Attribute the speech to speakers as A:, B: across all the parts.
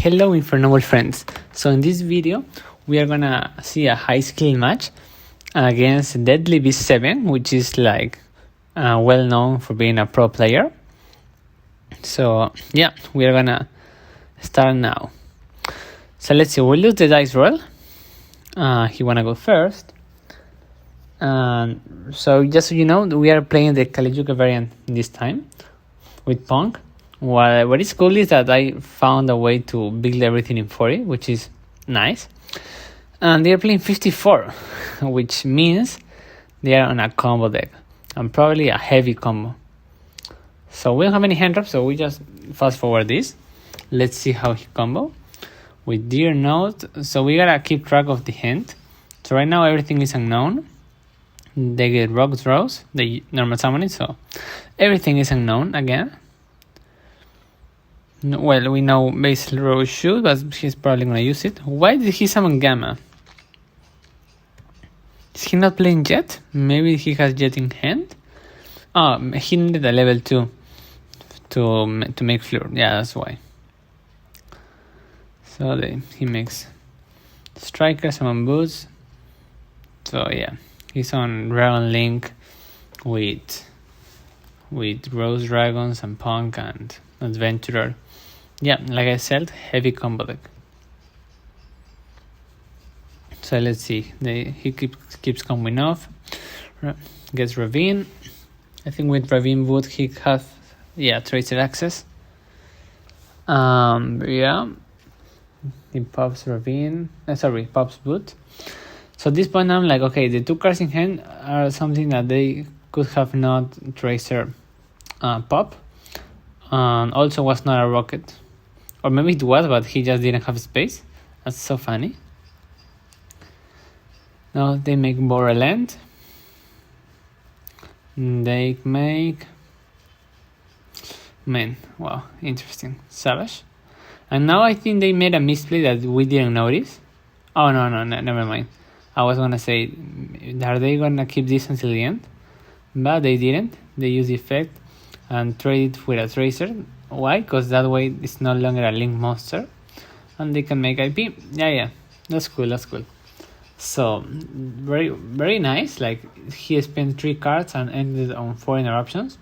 A: Hello Infernoble friends. So in this video we are gonna see a high skill match against DeadlyB7, which is like well known for being a pro player. So yeah, we are gonna start now. So let's see, we'll use the dice roll. He wanna go first. So just so you know, we are playing the Kalijuka variant this time with Punk. What is cool is that I found a way to build everything in 40, which is nice. And they are playing 54, which means they are on a combo deck, and probably a heavy combo. So we don't have any hand drops, so we just fast forward this. Let's see how he combo with Deer Note. So we gotta keep track of the hand. So right now everything is unknown. They get rock throws, they normal summon it, so everything is unknown again. Well, we know base row shoot, but he's probably gonna use it. Why did he summon Gamma? Is he not playing Jet? Maybe he has Jet in hand? Oh, he needed a level 2 to make Fleur. Yeah, that's why. So he makes Striker, summon Boots. So yeah, he's on Dragon Link with Rose Dragons and Punk and Adventurer. Yeah, like I said, heavy combo deck. So let's see. He keeps coming off. Gets Ravine. I think with Ravine Wood he have Tracer access. Yeah. He pops Ravine. Pops Wood. So at this point I'm like, okay, the two cards in hand are something that they could have not Tracer pop. Also was not a rocket. Or maybe it was, but he just didn't have space. That's so funny. Now they make Borderland. They make... Man, wow, interesting. Savage. And now I think they made a misplay that we didn't notice. Oh, no, never mind. I was gonna say, are they gonna keep this until the end? But they didn't. They used the effect and trade it with a Tracer. Why? Because that way it's no longer a Link monster and they can make IP. Yeah, that's cool. So very nice. Like, he spent 3 cards and ended on 4 interruptions.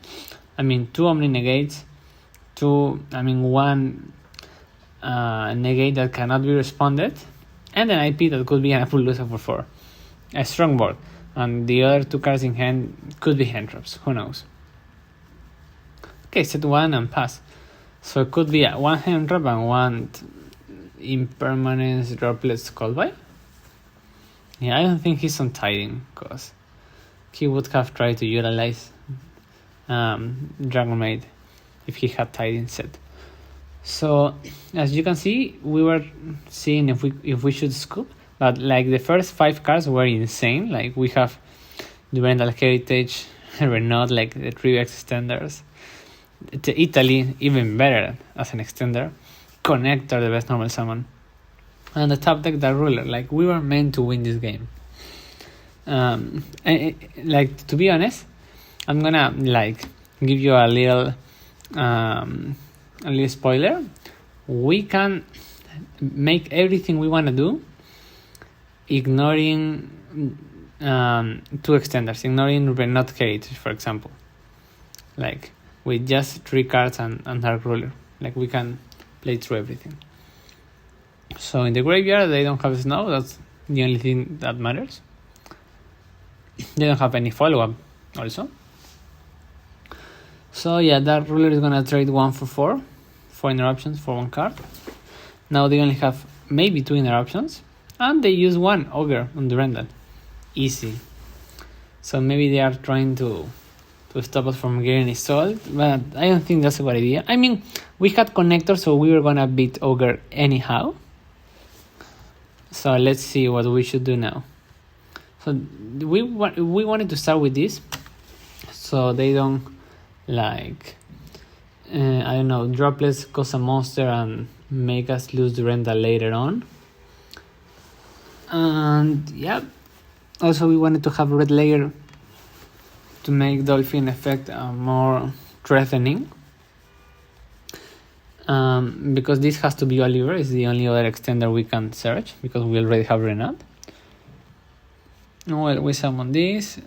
A: I mean, 2 Omni Negates, 1 negate that cannot be responded, and an IP that could be an Appaloosa for 4. A strong board. And the other 2 cards in hand could be hand traps. Who knows? Okay, set 1 and pass. So it could be a 1 hand trap and 1 impermanence droplets called by. Yeah, I don't think he's on Tiding, because he would have tried to utilize Dragon Maid if he had Tiding set. So as you can see, we were seeing if we should scoop, but like the first 5 cards were insane. Like we have the Durendal Heritage, Renault, like the 3x extenders. Italy, even better as an extender. Connector, the best normal summon. And the top deck, the Ruler. Like, we were meant to win this game. Like, to be honest, I'm gonna like give you a little spoiler. We can make everything we wanna do, ignoring 2 extenders, ignoring Renault Heritage, for example. Like, with just 3 cards and Dark Ruler. Like, we can play through everything. So in the graveyard, they don't have snow. That's the only thing that matters. They don't have any follow-up also. So yeah, Dark Ruler is gonna trade 1 for 4. 4 interruptions for 1 card. Now they only have maybe 2 interruptions. And they use 1 Ogre on Durendal. Easy. So maybe they are trying to stop us from getting assault, but I don't think that's a good idea. I mean, we had Connector, so we were gonna beat Ogre anyhow. So let's see what we should do now. So we wanted to start with this, so they don't like I don't know, droplets cause a monster and make us lose Durendal later on. And yeah, also we wanted to have Red Layer to make Dolphin effect more threatening. Because this has to be Oliver, is the only other extender we can search because we already have Renat. Well, we summon this.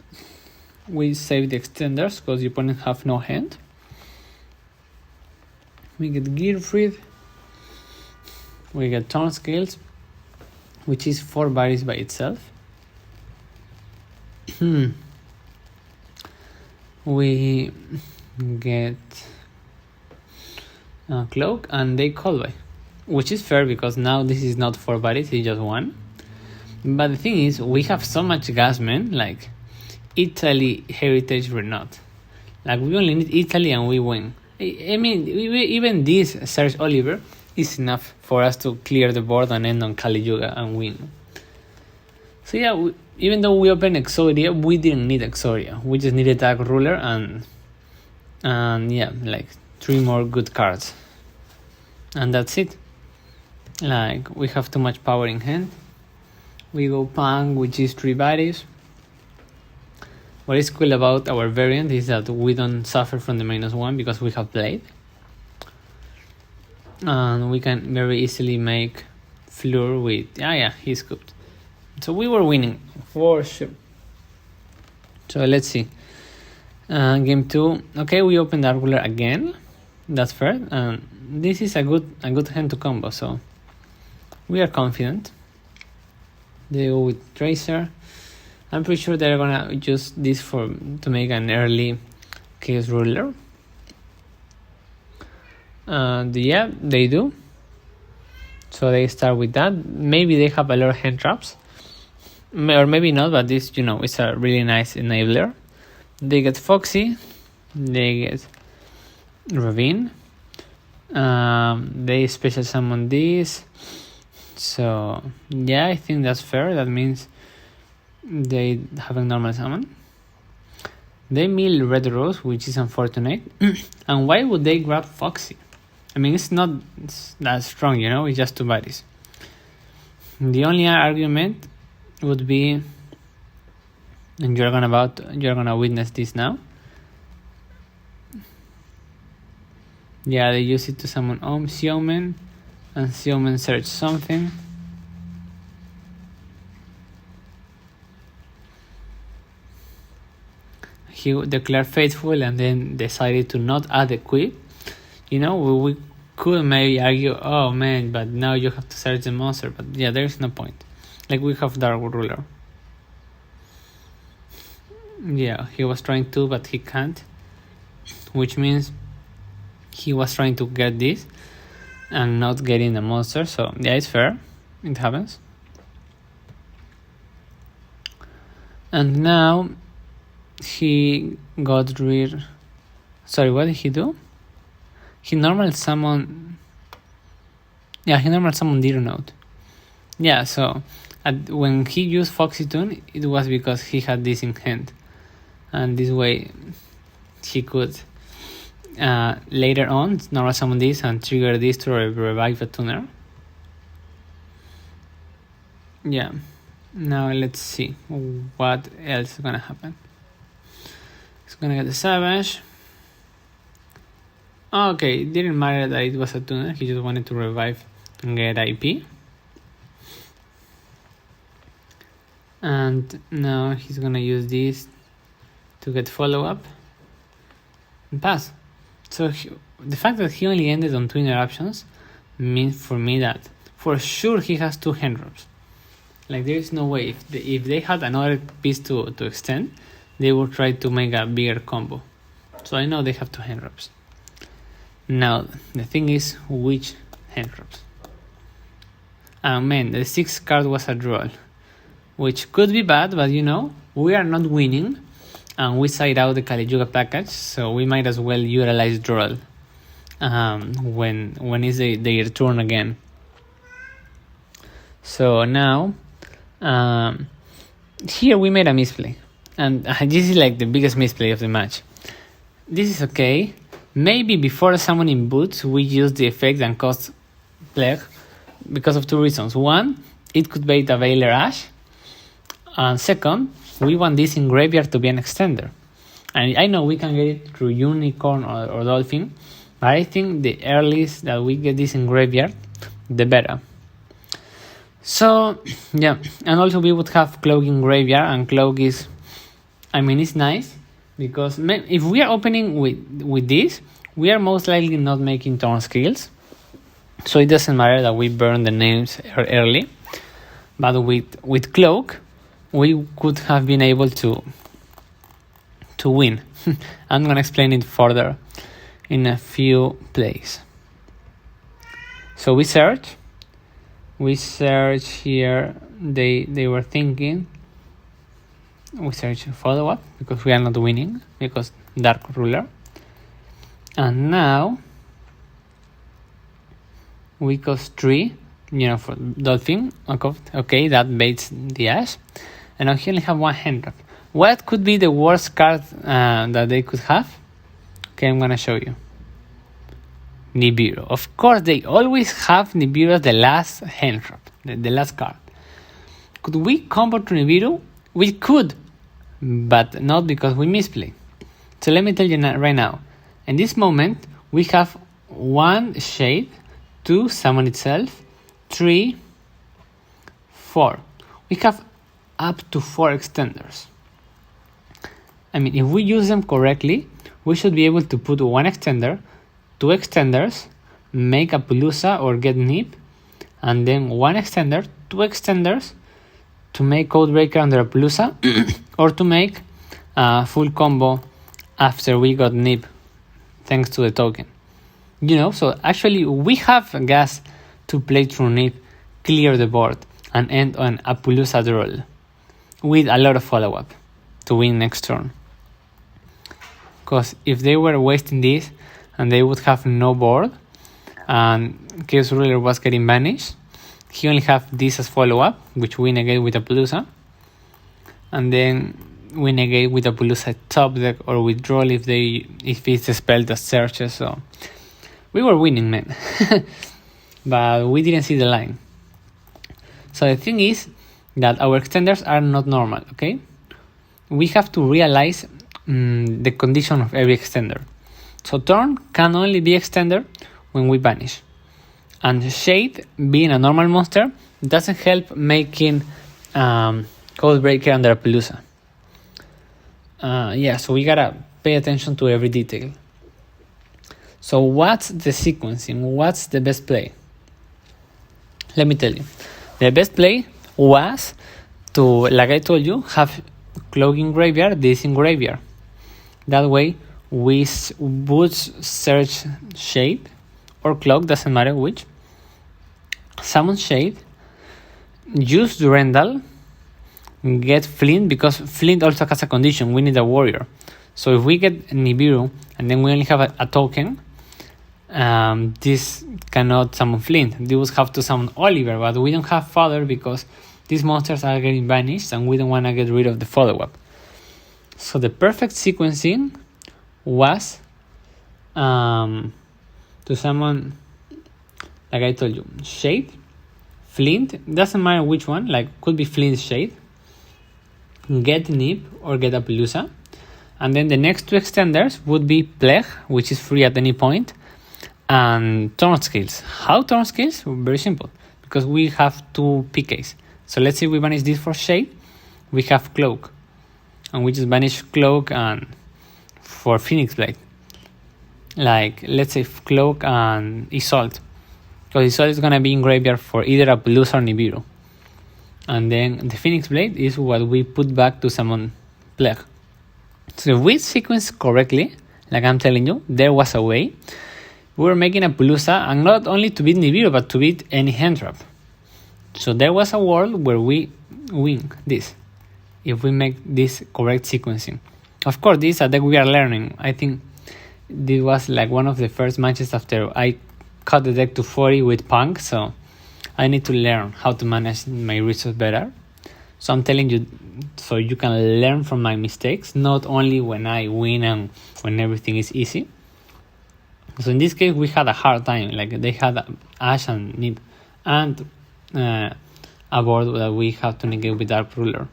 A: We save the extenders because the opponent have no hand. We get Gearfried. We get Tone Scales, which is 4 bodies by itself. We get Cloak and they call by, which is fair because now this is not 4 bodies, it's just 1. But the thing is, we have so much gas, man, like Italy, Heritage, Renault. Like we only need Italy and we win. I mean, even this Search Oliver is enough for us to clear the board and end on Kali Yuga and win. So yeah, even though we opened Exodia, we didn't need Exodia. We just needed Dark Ruler and yeah, like 3 more good cards. And that's it. Like, we have too much power in hand. We go Pang, which is 3 bodies. What is cool about our variant is that we don't suffer from the -1 because we have Blade. And we can very easily make Fleur with... yeah, he's scooped. So we were winning, for sure. So let's see. Game 2. Okay, we open the Dark Ruler again. That's fair. And this is a good hand to combo, so we are confident. They go with Tracer. I'm pretty sure they're gonna use this to make an early Chaos Ruler. Yeah, they do. So they start with that. Maybe they have a lot of hand traps, or maybe not. But this, it's a really nice enabler. They get Foxy. They get Ravine. They special summon this. So yeah, I think that's fair. That means they have a normal summon. They mill Red Rose, which is unfortunate. And why would they grab Foxy? I mean, it's not that strong, it's just 2 bodies. The only argument would be, and you're gonna witness this now. Yeah, they use it to summon Xiaomen, and Xiaomen search something. He declared faithful and then decided to not add equip. We could maybe argue, oh man, but now you have to search the monster. But yeah, there's no point. Like, we have Dark Ruler. Yeah, he was trying to, but he can't. Which means he was trying to get this and not getting the monster. So yeah, it's fair. It happens. And now he got rid... Sorry, what did he do? He normal summoned... Yeah, he normal summoned DRNM. Yeah, so when he used Foxy Tune, it was because he had this in hand. And this way he could later on normal summon this and trigger this to revive a tuner. Yeah. Now let's see what else is gonna happen. He's gonna get the Savage. Okay, it didn't matter that it was a tuner, he just wanted to revive and get IP. And now he's gonna use this to get follow-up and pass. So the fact that he only ended on 2 interruptions means for me that for sure he has 2 hand drops. Like, there is no way, if they had another piece to extend, they would try to make a bigger combo. So I know they have 2 hand drops. Now, the thing is, which hand drops? Man, the 6th card was a draw, which could be bad, but we are not winning, and we side out the Kali Yuga package, so we might as well utilize draw when is their turn again. So now, here we made a misplay, and this is like the biggest misplay of the match. This is okay. Maybe before summoning Boots, we used the effect and cost Plague because of 2 reasons. One, it could bait a Veiler Ash. And second, we want this in graveyard to be an extender. And I know we can get it through Unicorn or Dolphin, But I think the earliest that we get this in graveyard, the better. So yeah, and also we would have Cloak in graveyard, and Cloak is, it's nice because if we are opening with this, we are most likely not making turn skills, so it doesn't matter that we burn the names early. But with Cloak, we could have been able to win. I'm gonna explain it further in a few plays. So we search here. They were thinking. We search follow-up because we are not winning because Dark Ruler. And now we cost 3, for Dolphin. Okay, that baits the Ash. And now he only have 1 hand drop. What could be the worst card that they could have? Okay, I'm gonna show you. Nibiru. Of course, they always have Nibiru as the last hand drop, the last card. Could we combo to Nibiru? We could, but not because we misplay. So let me tell you right now. In this moment, we have 1 Shade, 2 Summon itself, 3, 4. We have up to 4 extenders. If we use them correctly, we should be able to put 1 extender, 2 extenders, make a Palooza or get Nip, and then 1 extender, 2 extenders to make Codebreaker under a Palooza, or to make a full combo after we got Nip, thanks to the token. So actually we have gas to play through Nip, clear the board, and end on a Palooza draw with a lot of follow-up to win next turn. Because if they were wasting this and they would have no board and Chaos Ruler was getting banished, he only have this as follow-up, which we negate with a Palooza, and then we negate with a Palooza top deck or withdrawal if it's a spell that searches. So we were winning, man. But we didn't see the line. So the thing is that our extenders are not normal, okay? We have to realize the condition of every extender. So turn can only be extender when we banish. And Shade, being a normal monster, doesn't help making Codebreaker under a Palooza. So we gotta pay attention to every detail. So what's the sequencing? What's the best play? Let me tell you. The best play was to, like I told you, have Cloak in graveyard, this in graveyard. That way we would search Shade or Cloak, doesn't matter which. Summon Shade, use Durandal, get Flint, because Flint also has a condition, we need a warrior. So if we get Nibiru and then we only have a token, this cannot summon Flint. They would have to summon Oliver, but we don't have Father because these monsters are getting banished and we don't want to get rid of the follow-up. So the perfect sequencing was to summon, like I told you, Shade, Flint, doesn't matter which one, like could be Flint Shade, get Nip or get a Palooza, and then the next 2 extenders would be Plague, which is free at any point, and Turn Skills. How Turn Skills? Very simple, because we have 2 PKs. So let's say we banish this for Shade, we have Cloak, and we just banish Cloak and for Phoenix Blade. Like, let's say Cloak and Isolde, because Isolde is going to be in graveyard for either a Palooza or Nibiru. And then the Phoenix Blade is what we put back to summon Plague. So if we sequence correctly, like I'm telling you, there was a way. We were making a Palooza, and not only to beat Nibiru, but to beat any hand trap. So there was a world where we win this, if we make this correct sequencing. Of course, this is a deck we are learning. I think this was like one of the first matches after I cut the deck to 40 with Punk, so I need to learn how to manage my resources better. So I'm telling you, so you can learn from my mistakes, not only when I win and when everything is easy. So in this case, we had a hard time. Like they had Ash and Nip, and a board that we have to negate with Dark Ruler.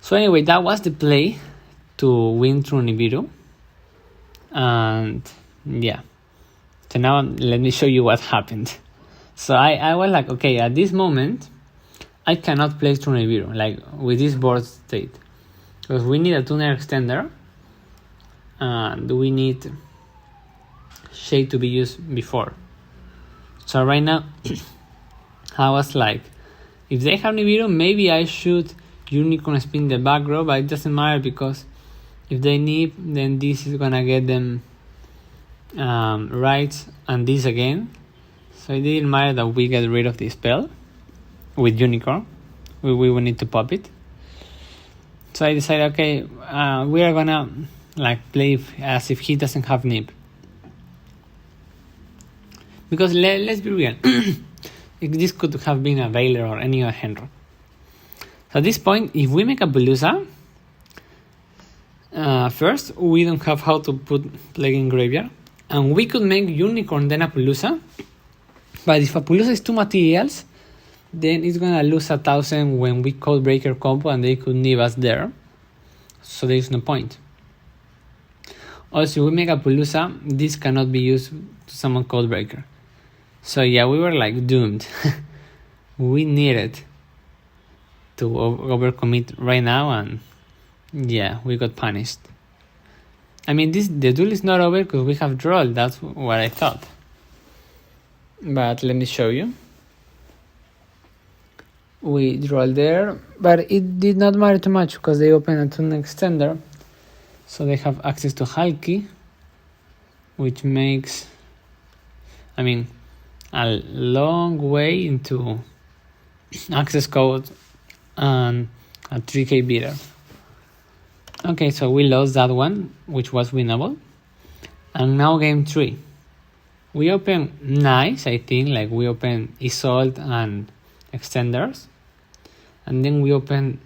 A: So anyway, that was the play to win through Nibiru. And yeah. So now let me show you what happened. So I was like, okay, at this moment, I cannot play Turn Nibiru, like with this board state. Because we need a tuner extender, and we need shade to be used before. So right now, I was like, if they have Nibiru, maybe I should Unicorn spin the back row, but it doesn't matter because if they need, then this is gonna get them right, and this again. So it didn't matter that we get rid of the spell with Unicorn. We will need to pop it. So I decided, okay, we are gonna like play as if he doesn't have Nib. Because let's be real, this could have been a Veiler or any other hand drop. So at this point, if we make a Pelusa, first, we don't have how to put Plague in graveyard. And we could make Unicorn then a Pelusa. But if a Pelusa is 2 materials, then it's gonna lose 1,000 when we Code Breaker combo and they could leave us there. So there is no point. Also, if we make a Pelusa, this cannot be used to summon Code Breaker. So yeah, we were like doomed. We needed to overcommit right now, and yeah, we got punished. I mean, the duel is not over because we have draw. That's what I thought. But let me show you. We draw there, but it did not matter too much because they open a tune extender, so they have access to Halki, which makes, I mean, a long way into access code and a 3k beater. Okay, so we lost that one, which was winnable. And now game 3. We open nice, I think, like we open Isolde and extenders. And then we open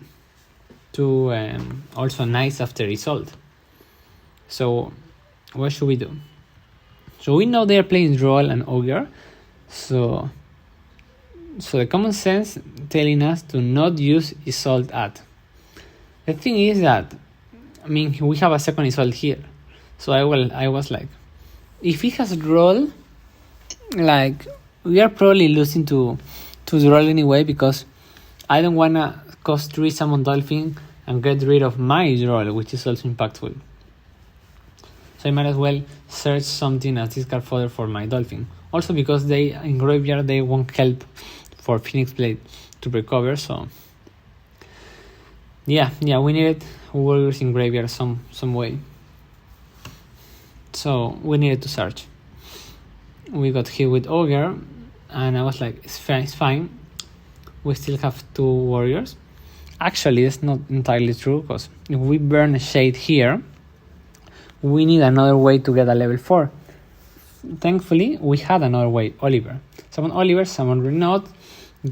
A: two also nice after Isolde. So what should we do? So we know they're playing Droll and Ogre. So the common sense telling us to not use Isolde at. The thing is that, I mean, we have a second Isolde here. So I was like, if he has Droll, like, we are probably losing to Droll anyway, because I don't wanna cost 3 summon Dolphin and get rid of my Droll, which is also impactful. So I might as well search something as discard fodder for my Dolphin. Also because they in graveyard they won't help for Phoenix Blade to recover, so yeah, we needed warriors in graveyard some way. So we needed to search. We got hit with Ogre, and I was like, it's fine. We still have 2 warriors. Actually, it's not entirely true, because if we burn a Shade here, we need another way to get a level 4. Thankfully, we had another way, Oliver. Summon Oliver, summon Renault,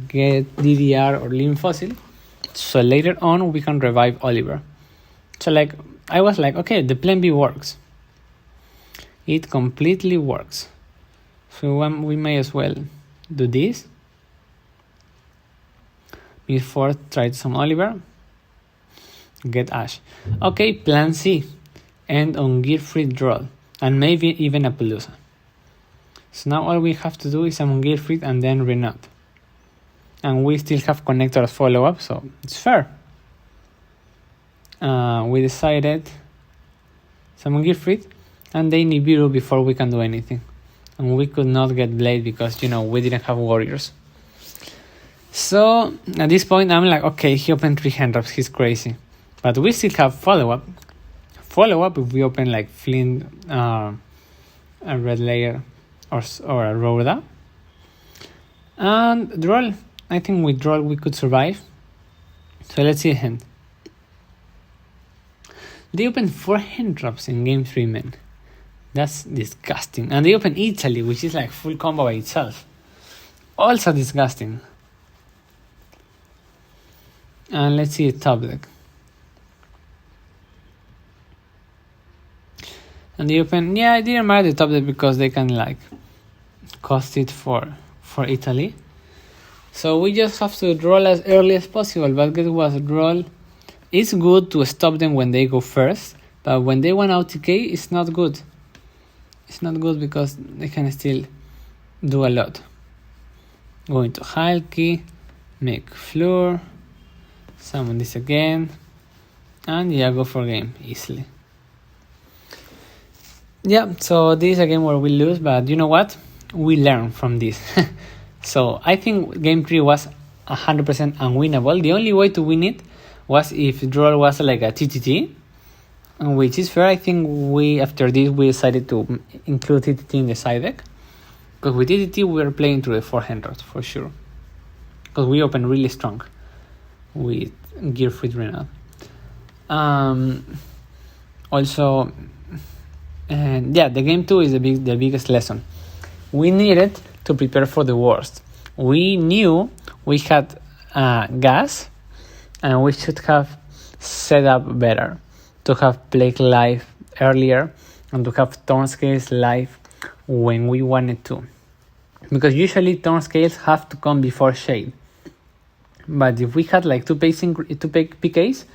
A: get DDR or Living Fossil. So later on, we can revive Oliver. So like, I was like, okay, the plan B works. It completely works. So we may as well do this. Before try to summon Oliver. Get Ash. Okay, plan C. End on Gearfried Droll. And maybe even a Pelusa. So now all we have to do is summon Gearfried and then Renault. And we still have Connector as follow-up, so it's fair. We decided summon Gearfried and they Nibiru before we can do anything. And we could not get Blade because, we didn't have warriors. So at this point I'm like, okay, he opened 3 hand drops, he's crazy. But we still have follow-up. Follow-up if we open like Flint, a Red Layer, or a Rhoda. And Droll, I think with Droll we could survive. So let's see a hand. They opened 4 hand drops in game 3, man. That's disgusting. And they opened Italy, which is like full combo by itself. Also disgusting. And let's see the top deck. And they open, I didn't mind the top deck because they can like cost it for Italy. So we just have to draw as early as possible. But guess what? Draw. It's good to stop them when they go first, but when they want OTK, it's not good. it's not good because they can still do a lot. Going to high key, make floor, summon this again, and yeah, go for game easily. Yeah, so this is a game where we lose, but you know what? We learn from this. So I think game 3 was 100% unwinnable. The only way to win it was if draw was like a TTT, which is fair. I think after this we decided to include TTT in the side deck, because with TTT we were playing through the 400 for sure, because we opened really strong with Gear Free Dreadnought. Also, and yeah, the game 2 is the biggest lesson. We needed to prepare for the worst. We knew we had gas, and we should have set up better to have Plague live earlier and to have Thorn Scales live when we wanted to. Because usually Thorn Scales have to come before Shade. But if we had like two PKs,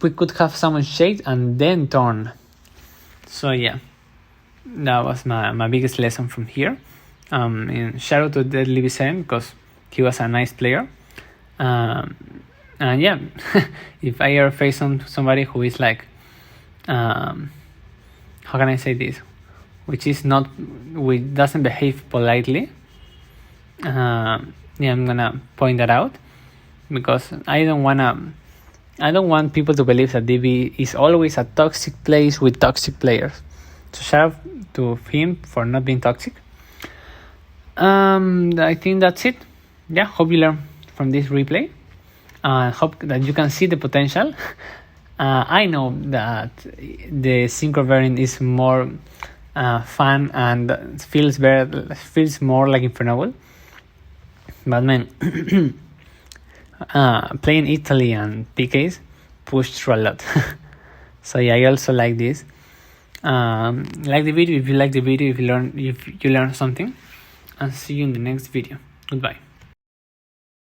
A: we could have summoned Shade and then Thorn. So yeah, that was my biggest lesson from here. And shout out to DeadlyB7 because he was a nice player. And yeah, if I ever face somebody who is like, how can I say this? Which doesn't behave politely. Yeah, I'm gonna point that out because I don't want people to believe that DB is always a toxic place with toxic players. So shout out to him for not being toxic. I think that's it. Yeah, hope you learn from this replay. Hope that you can see the potential. I know that the synchro variant is more fun and feels more like Infernoble. But man, playing Italy and PKs pushed through a lot. So yeah, I also like this. Like the video if you like the video, if you learn something, and see you in the next video. Goodbye.